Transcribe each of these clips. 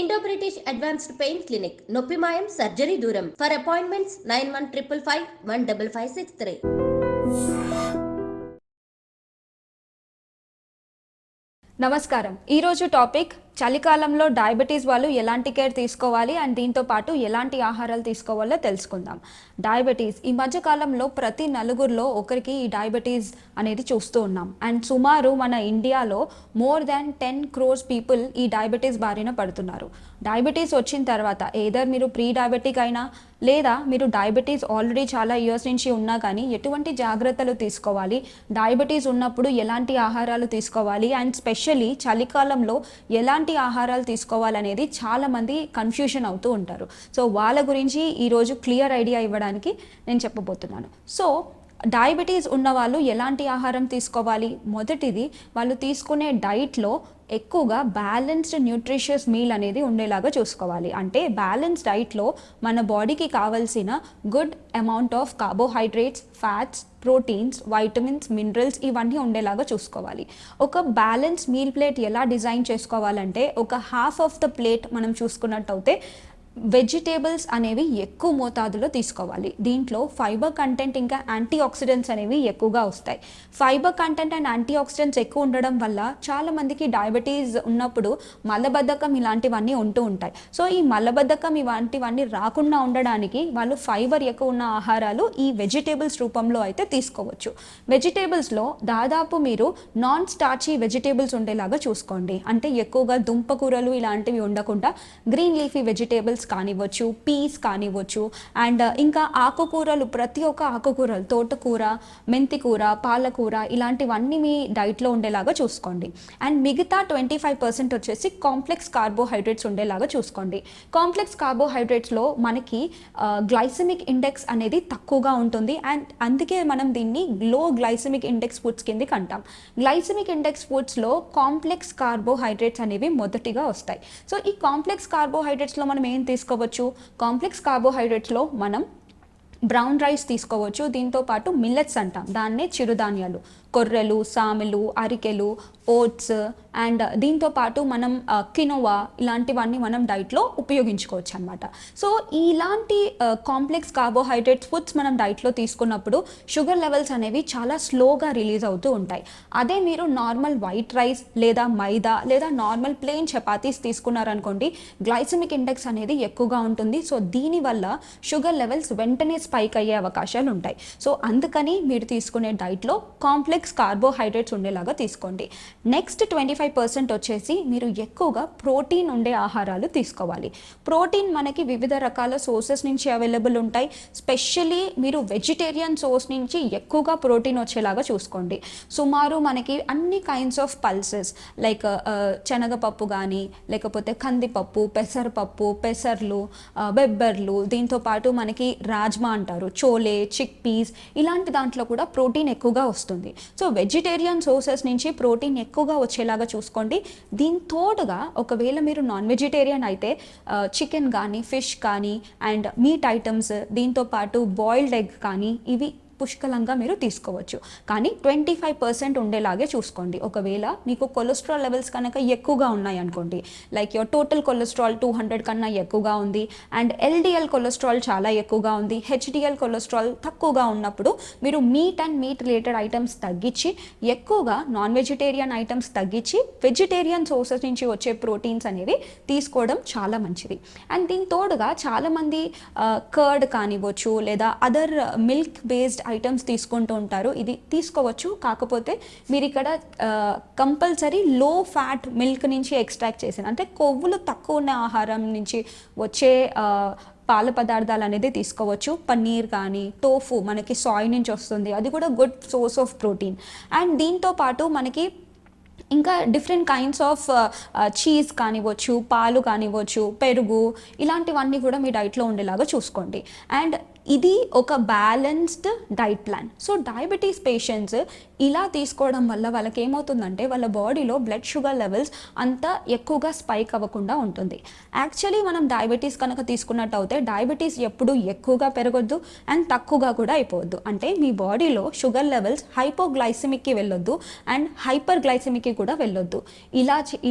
Indo British advanced pain clinic నొప్పి మాయం surgery దూరం ఫర్ అపాయింట్మెంట్స్ 9155515563. నమస్కారం. ఈరోజు టాపిక్ చలికాలంలో డయాబెటీస్ వాళ్ళు ఎలాంటి కేర్ తీసుకోవాలి అండ్ దీంతో పాటు ఎలాంటి ఆహారాలు తీసుకోవాలో తెలుసుకుందాం. డయాబెటీస్ ఈ మధ్య కాలంలో ప్రతి నలుగురిలో ఒకరికి ఈ డయాబెటీస్ అనేది చూస్తూ ఉన్నాం. అండ్ సుమారు మన ఇండియాలో మోర్ దాన్ 10 crores పీపుల్ ఈ డయాబెటీస్ బారిన పడుతున్నారు. డయాబెటీస్ వచ్చిన తర్వాత ఏదర్ మీరు ప్రీ డయాబెటిక్ అయినా లేదా మీరు డయాబెటీస్ ఆల్రెడీ చాలా ఇయర్స్ నుంచి ఉన్నా కానీ ఎటువంటి జాగ్రత్తలు తీసుకోవాలి, డయాబెటీస్ ఉన్నప్పుడు ఎలాంటి ఆహారాలు తీసుకోవాలి అండ్ స్పెషల్లీ చలికాలంలో ఎలాంటి ఆహారాలు తీసుకోవాలనేది చాలామంది కన్ఫ్యూషన్ అవుతూ ఉంటారు. సో వాళ్ళ గురించి ఈరోజు క్లియర్ ఐడియా ఇవ్వడానికి నేను చెప్పబోతున్నాను. సో డయాబెటీస్ ఉన్న వాళ్ళు ఎలాంటి ఆహారం తీసుకోవాలి? మొదటిది, వాళ్ళు తీసుకునే డైట్లో ఎక్కువగా బ్యాలెన్స్డ్ న్యూట్రిషియస్ మీల్ అనేది ఉండేలాగా చూసుకోవాలి. అంటే బ్యాలెన్స్ డైట్లో మన బాడీకి కావాల్సిన good amount of carbohydrates, fats, proteins, vitamins, minerals ఇవన్నీ ఉండేలాగా చూసుకోవాలి. ఒక బ్యాలెన్స్ మీల్ ప్లేట్ ఎలా డిజైన్ చేసుకోవాలంటే ఒక హాఫ్ ఆఫ్ ద ప్లేట్ మనం చూసుకున్నట్టయితే వెజిటేబుల్స్ అనేవి ఎక్కువ మోతాదులో తీసుకోవాలి. దీంట్లో ఫైబర్ కంటెంట్ ఇంకా యాంటీ ఆక్సిడెంట్స్ అనేవి ఎక్కువగా వస్తాయి. Fibre content and antioxidants ఎక్కువ ఉండడం వల్ల చాలామందికి డయాబెటీస్ ఉన్నప్పుడు మలబద్ధకం ఇలాంటివన్నీ ఉంటూ ఉంటాయి. సో ఈ మలబద్ధకం ఇలాంటివన్నీ రాకుండా ఉండడానికి వాళ్ళు ఫైబర్ ఎక్కువ ఉన్న ఆహారాలు ఈ వెజిటేబుల్స్ రూపంలో అయితే తీసుకోవచ్చు. వెజిటేబుల్స్లో దాదాపు మీరు నాన్ స్టార్చీ వెజిటేబుల్స్ ఉండేలాగా చూసుకోండి. అంటే ఎక్కువగా దుంపకూరలు ఇలాంటివి ఉండకుండా గ్రీన్ లీఫీ వెజిటేబుల్స్ కానివ్వచ్చు, పీస్ కానివ్వచ్చు, అండ్ ఇంకా ఆకుకూరలు, ప్రతి ఒక్క ఆకుకూరలు, తోటకూర, మెంతికూర, పాలకూర ఇలాంటివన్నీ మీ డైట్లో ఉండేలాగా చూసుకోండి. అండ్ మిగతా 25% వచ్చేసి కాంప్లెక్స్ కార్బోహైడ్రేట్స్ ఉండేలాగా చూసుకోండి. కాంప్లెక్స్ కార్బోహైడ్రేట్స్లో మనకి గ్లైసెమిక్ ఇండెక్స్ అనేది తక్కువగా ఉంటుంది అండ్ అందుకే మనం దీన్ని లో గ్లైసెమిక్ ఇండెక్స్ ఫుడ్స్ కిందకి అంటాం. గ్లైసెమిక్ ఇండెక్స్ ఫుడ్స్లో కాంప్లెక్స్ కార్బోహైడ్రేట్స్ అనేవి మొదటిగా వస్తాయి. సో ఈ కాంప్లెక్స్ కార్బోహైడ్రేట్స్లో మనం ఏం తీసుకోవచ్చు? కాంప్లెక్స్ కార్బోహైడ్రేట్స్లో మనం బ్రౌన్ రైస్ తీసుకోవచ్చు. దీంతో పాటు మిల్లెట్స్ అంటాం, దాన్నే చిరుధాన్యాలు, కొర్రెలు, సామెలు, అరికెలు, ఓట్స్ అండ్ దీంతో పాటు మనం కినోవా ఇలాంటివన్నీ మనం డైట్లో ఉపయోగించుకోవచ్చు అనమాట. సో ఇలాంటి కాంప్లెక్స్ కార్బోహైడ్రేట్స్ ఫుడ్స్ మనం డైట్లో తీసుకున్నప్పుడు షుగర్ లెవెల్స్ అనేవి చాలా స్లోగా రిలీజ్ అవుతూ ఉంటాయి. అదే మీరు నార్మల్ వైట్ రైస్ లేదా మైదా లేదా నార్మల్ ప్లెయిన్ చపాతీస్ తీసుకున్నారనుకోండి, గ్లైసెమిక్ ఇండెక్స్ అనేది ఎక్కువగా ఉంటుంది. సో దీనివల్ల షుగర్ లెవెల్స్ వెంటనే స్పైక్ అయ్యే అవకాశాలు ఉంటాయి. సో అందుకని మీరు తీసుకునే డైట్లో కాంప్లెక్స్ కార్బోహైడ్రేట్స్ ఉండేలాగా తీసుకోండి. నెక్స్ట్ 25% వచ్చేసి మీరు ఎక్కువగా ప్రోటీన్ ఉండే ఆహారాలు తీసుకోవాలి. ప్రోటీన్ మనకి వివిధ రకాల సోర్సెస్ నుంచి అవైలబుల్ ఉంటాయి. స్పెషల్లీ మీరు వెజిటేరియన్ సోర్స్ నుంచి ఎక్కువగా ప్రోటీన్ వచ్చేలాగా చూసుకోండి. సుమారు మనకి అన్ని కైండ్స్ ఆఫ్ పల్సెస్ లైక్ శనగపప్పు కానీ, లేకపోతే కందిపప్పు, పెసరపప్పు, పెసర్లు, బెబ్బర్లు, దీంతో పాటు మనకి రాజ్మా అంటారు, చోలే, చిక్ పీస్, ఇలాంటి దాంట్లో కూడా ప్రోటీన్ ఎక్కువగా వస్తుంది. సో వెజిటేరియన్ సోర్సెస్ నుంచి ప్రోటీన్ ఎక్కువగా వచ్చేలాగా చూసుకోండి. దీని తోడుగా ఒకవేళ మీరు నాన్ వెజిటేరియన్ అయితే చికెన్ కానీ, ఫిష్ కానీ అండ్ మీట్ ఐటమ్స్, దీంతో పాటు బాయిల్డ్ ఎగ్ కానీ ఇవి పుష్కలంగా మీరు తీసుకోవచ్చు. కానీ 25% ఉండేలాగే చూసుకోండి. ఒకవేళ మీకు కొలెస్ట్రాల్ లెవెల్స్ కనుక ఎక్కువగా ఉన్నాయి అనుకోండి, లైక్ యువర్ టోటల్ కొలెస్ట్రాల్ 200 కన్నా ఎక్కువగా ఉంది అండ్ ఎల్డిఎల్ కొలెస్ట్రాల్ చాలా ఎక్కువగా ఉంది, హెచ్డిఎల్ కొలెస్ట్రాల్ తక్కువగా ఉన్నప్పుడు మీరు meet and meet related items తగ్గించి ఎక్కువగా నాన్ వెజిటేరియన్ ఐటమ్స్ తగ్గించి వెజిటేరియన్ సోర్సెస్ నుంచి వచ్చే ప్రోటీన్స్ అనేవి తీసుకోవడం చాలా మంచిది. అండ్ దీని తోడుగా చాలామంది కర్డ్ కానివ్వచ్చు లేదా అదర్ మిల్క్ బేస్డ్ ఐటమ్స్ తీసుకుంటూ ఉంటారు. ఇది తీసుకోవచ్చు, కాకపోతే మీరు ఇక్కడ కంపల్సరీ లో ఫ్యాట్ మిల్క్ నుంచి ఎక్స్ట్రాక్ట్ చేసిన, అంటే కొవ్వులు తక్కువ ఉన్న ఆహారం నుంచి వచ్చే పాల పదార్థాలు అనేది తీసుకోవచ్చు. పన్నీర్ కానీ, టోఫు మనకి సాయ్ నుంచి వస్తుంది, అది కూడా good source of protein. And దీంతో పాటు మనకి ఇంకా డిఫరెంట్ కైండ్స్ ఆఫ్ చీజ్ కానివ్వచ్చు, పాలు కానివ్వచ్చు, పెరుగు, ఇలాంటివన్నీ కూడా మీ డైట్లో ఉండేలాగా చూసుకోండి. అండ్ ఇది ఒక balanced diet plan. So diabetes patients ఇలా తీసుకోవడం వల్ల వాళ్ళకి ఏమవుతుందంటే వాళ్ళ బాడీలో బ్లడ్ షుగర్ లెవెల్స్ అంత ఎక్కువగా స్పైక్ అవ్వకుండా ఉంటుంది. యాక్చువల్లీ మనం డయాబెటీస్ కనుక తీసుకున్నట్టు అయితే డయాబెటీస్ ఎప్పుడు ఎక్కువగా పెరగొద్దు అండ్ తక్కువగా కూడా అయిపోవద్దు. అంటే మీ బాడీలో షుగర్ లెవెల్స్ హైపోగ్లైసిమిక్కి వెళ్ళొద్దు అండ్ హైపర్ గ్లైసిమిక్కి కూడా వెళ్ళొద్దు.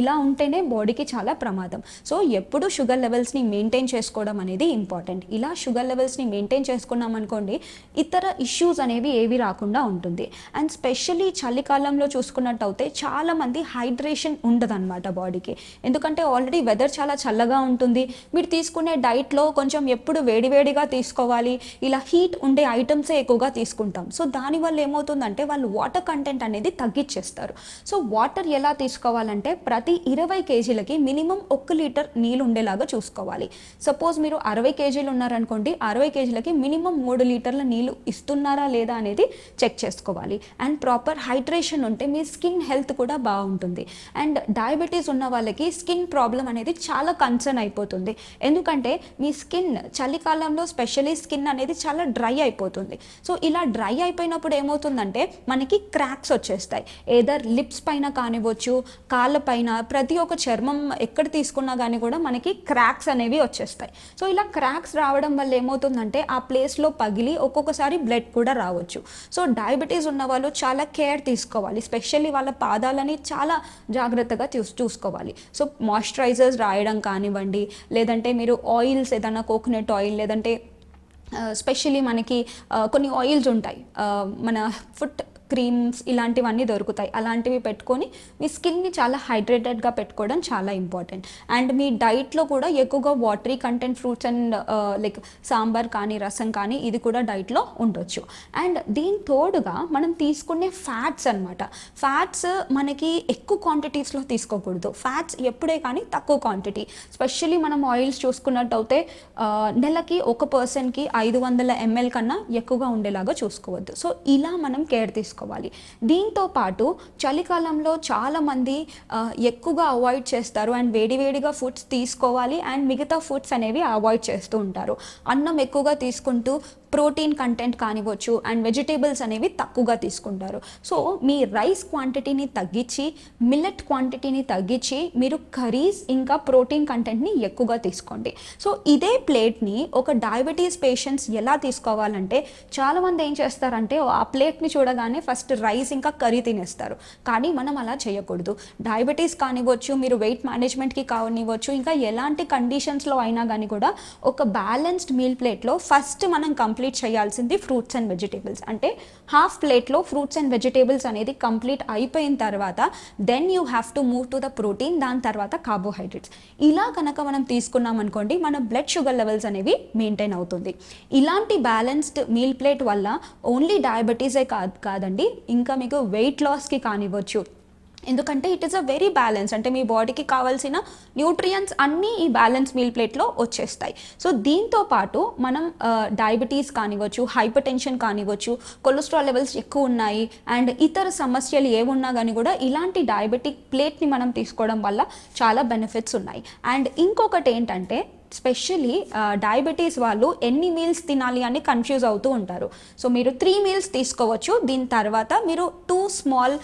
ఇలా ఉంటేనే బాడీకి చాలా ప్రమాదం. సో ఎప్పుడు షుగర్ లెవెల్స్ని మెయింటైన్ చేసుకోవడం అనేది ఇంపార్టెంట్. ఇలా షుగర్ లెవెల్స్ని మెయింటైన్ చేసుకున్నాం అనుకోండి ఇతర ఇష్యూస్ అనేవి ఏవి రాకుండా ఉంటుంది. అండ్ స్పెషల్లీ చలికాలంలో చూసుకున్నట్టయితే చాలామంది హైడ్రేషన్ ఉండదన్నమాట బాడీకి. ఎందుకంటే ఆల్రెడీ వెదర్ చాలా చల్లగా ఉంటుంది. మీరు తీసుకునే డైట్లో కొంచెం ఎప్పుడు వేడివేడిగా తీసుకోవాలి, ఇలా హీట్ ఉండే ఐటమ్సే ఎక్కువగా తీసుకుంటాం. సో దానివల్ల ఏమవుతుందంటే వాళ్ళు వాటర్ కంటెంట్ అనేది తగ్గించేస్తారు. సో వాటర్ ఎలా తీసుకోవాలంటే ప్రతి 20 kgలకి మినిమం 1 లీటర్ నీళ్ళు ఉండేలాగా చూసుకోవాలి. సపోజ్ మీరు 60 kgలు ఉన్నారనుకోండి, 60 kgలకి మినిమం 3 లీటర్ల నీళ్ళు ఇస్తున్నారా లేదా అనేది చెక్ చేసుకోవాలి. అండ్ ప్రాపర్ హైడ్రేషన్ ఉంటే మీ స్కిన్ హెల్త్ కూడా బాగుంటుంది. అండ్ డయాబెటీస్ ఉన్న వాళ్ళకి స్కిన్ ప్రాబ్లం అనేది చాలా కన్సర్న్ అయిపోతుంది. ఎందుకంటే మీ స్కిన్ చలికాలంలో స్పెషల్లీ స్కిన్ అనేది చాలా డ్రై అయిపోతుంది. సో ఇలా డ్రై అయిపోయినప్పుడు ఏమవుతుందంటే మనకి క్రాక్స్ వచ్చేస్తాయి. ఏదర్ లిప్స్ పైన కానివ్వచ్చు, కాళ్ళ పైన, ప్రతి ఒక్క చర్మం ఎక్కడ తీసుకున్నా కానీ కూడా మనకి క్రాక్స్ అనేవి వచ్చేస్తాయి. సో ఇలా క్రాక్స్ రావడం వల్ల ఏమవుతుందంటే ఆ ప్లేస్లో పగిలి ఒక్కొక్కసారి బ్లడ్ కూడా రావచ్చు. సో డయాబెటీస్ ఉన్న వాళ్ళు చాలా కేర్ తీసుకోవాలి. స్పెషల్లీ వాళ్ళ పాదాలని చాలా జాగ్రత్తగా చూసుకోవాలి. సో మాయిశ్చరైజర్స్ రాయడం కానివ్వండి, లేదంటే మీరు ఆయిల్స్ ఏదైనా కోకోనట్ ఆయిల్, లేదంటే స్పెషల్లీ మనకి కొన్ని ఆయిల్స్ ఉంటాయి, మన ఫుట్ క్రీమ్స్ ఇలాంటివన్నీ దొరుకుతాయి. అలాంటివి పెట్టుకొని మీ స్కిన్ని చాలా హైడ్రేటెడ్గా పెట్టుకోవడం చాలా ఇంపార్టెంట్. అండ్ మీ డైట్లో కూడా ఎక్కువగా watery content fruits and like sambar కానీ రసం కానీ ఇది కూడా డైట్లో ఉండొచ్చు. అండ్ దీని తోడుగా మనం తీసుకునే ఫ్యాట్స్ అనమాట. ఫ్యాట్స్ మనకి ఎక్కువ క్వాంటిటీస్లో తీసుకోకూడదు. ఫ్యాట్స్ ఎప్పుడే కానీ తక్కువ క్వాంటిటీ. స్పెషల్లీ మనం ఆయిల్స్ చూసుకున్నట్టయితే నెలకి ఒక పర్సన్కి 500 ml కన్నా ఎక్కువగా ఉండేలాగా చూసుకోవద్దు. సో ఇలా మనం కేర్ తీసుకోవాలి. దీంతో పాటు చలికాలంలో చాలామంది ఎక్కువగా అవాయిడ్ చేస్తారు అండ్ వేడివేడిగా ఫుడ్స్ తీసుకోవాలి అండ్ మిగతా ఫుడ్స్ అనేవి అవాయిడ్ చేస్తూ ఉంటారు. అన్నం ఎక్కువగా తీసుకుంటూ ప్రోటీన్ కంటెంట్ కానివ్వచ్చు అండ్ వెజిటేబుల్స్ అనేవి తక్కువగా తీసుకుంటారు. సో మీ రైస్ క్వాంటిటీని తగ్గించి, మిల్లెట్ క్వాంటిటీని తగ్గించి మీరు కర్రీస్ ఇంకా ప్రోటీన్ కంటెంట్ని ఎక్కువగా తీసుకోండి. సో ఇదే ప్లేట్ని ఒక డయాబెటీస్ పేషెంట్స్ ఎలా తీసుకోవాలంటే చాలామంది ఏం చేస్తారంటే ఆ ప్లేట్ని చూడగానే ఫస్ట్ రైస్ ఇంకా కర్రీ తినేస్తారు. కానీ మనం అలా చేయకూడదు. డయాబెటీస్ కానివ్వచ్చు, మీరు వెయిట్ మేనేజ్మెంట్కి కానివ్వచ్చు, ఇంకా ఎలాంటి కండిషన్స్లో అయినా కానీ కూడా ఒక బ్యాలెన్స్డ్ మీల్ ప్లేట్లో ఫస్ట్ మనం కంప్లీట్ చేయాల్సింది ఫ్రూట్స్ అండ్ వెజిటేబుల్స్. అంటే హాఫ్ ప్లేట్లో ఫ్రూట్స్ అండ్ వెజిటేబుల్స్ అనేది కంప్లీట్ అయిపోయిన తర్వాత then you have to move to the protein, దాని తర్వాత కార్బోహైడ్రేట్స్. ఇలా కనుక మనం తీసుకున్నాం అనుకోండి మన బ్లడ్ షుగర్ లెవెల్స్ అనేవి మెయింటైన్ అవుతుంది. ఇలాంటి బ్యాలెన్స్డ్ మీల్ ప్లేట్ వల్ల ఓన్లీ డయాబెటీసే కాదండి, ఇంకా మీకు వెయిట్ లాస్కి కానివ్వచ్చు. ఎందుకంటే it is a very balance. అంటే మీ బాడీకి కావాల్సిన న్యూట్రియంట్స్ అన్నీ ఈ బ్యాలెన్స్ మీల్ ప్లేట్లో వచ్చేస్తాయి. సో దీంతో పాటు మనం డయాబెటీస్ కానివ్వచ్చు, హైపర్ టెన్షన్ కానివ్వచ్చు, కొలెస్ట్రాల్ లెవెల్స్ ఎక్కువ ఉన్నాయి అండ్ ఇతర సమస్యలు ఏమున్నా కానీ కూడా ఇలాంటి డయాబెటిక్ ప్లేట్ని మనం తీసుకోవడం వల్ల చాలా బెనిఫిట్స్ ఉన్నాయి. అండ్ ఇంకొకటి ఏంటంటే స్పెషల్లీ డయాబెటీస్ వాళ్ళు ఎన్ని మీల్స్ తినాలి అని కన్ఫ్యూజ్ అవుతూ ఉంటారు. సో మీరు 3 మీల్స్ తీసుకోవచ్చు. దీని తర్వాత మీరు 2 స్మాల్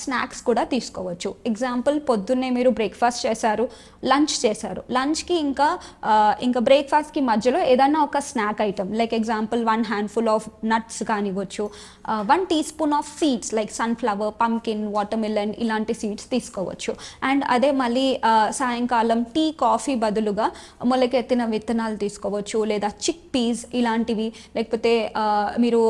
స్నాక్స్ కూడా తీసుకోవచ్చు. ఎగ్జాంపుల్, పొద్దున్నే మీరు బ్రేక్ఫాస్ట్ చేశారు, లంచ్ చేశారు, లంచ్కి ఇంకా బ్రేక్ఫాస్ట్కి మధ్యలో ఏదైనా ఒక snack item like example 1 handful of nuts కానివ్వచ్చు, 1 teaspoon of seeds like sunflower, pumpkin, watermelon ఇలాంటి సీడ్స్ తీసుకోవచ్చు. అండ్ అదే మళ్ళీ సాయంకాలం టీ, కాఫీ బదులుగా మొలకెత్తిన విత్తనాలు తీసుకోవచ్చు, లేదా చిక్ పీస్ ఇలాంటివి, లేకపోతే మీరు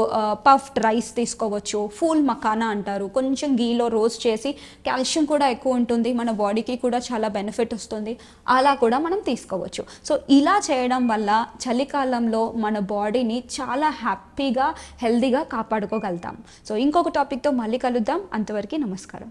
పఫ్డ్ రైస్ తీసుకోవచ్చు. ఫూల్ మకానా అంటారు, కొంచెం గీలో రోస్ట్ చేసి, కాల్షియం కూడా ఎక్కువ ఉంటుంది, మన బాడీకి కూడా చాలా బెనిఫిట్ వస్తుంది, అలా కూడా మనం తీసుకోవచ్చు. సో ఇలా చేయడం వల్ల చలికాలంలో మన బాడీని చాలా హ్యాపీగా, హెల్దీగా కాపాడుకోగలుగుతాం. సో ఇంకొక టాపిక్తో మళ్ళీ కలుద్దాం. అంతవరకు నమస్కారం.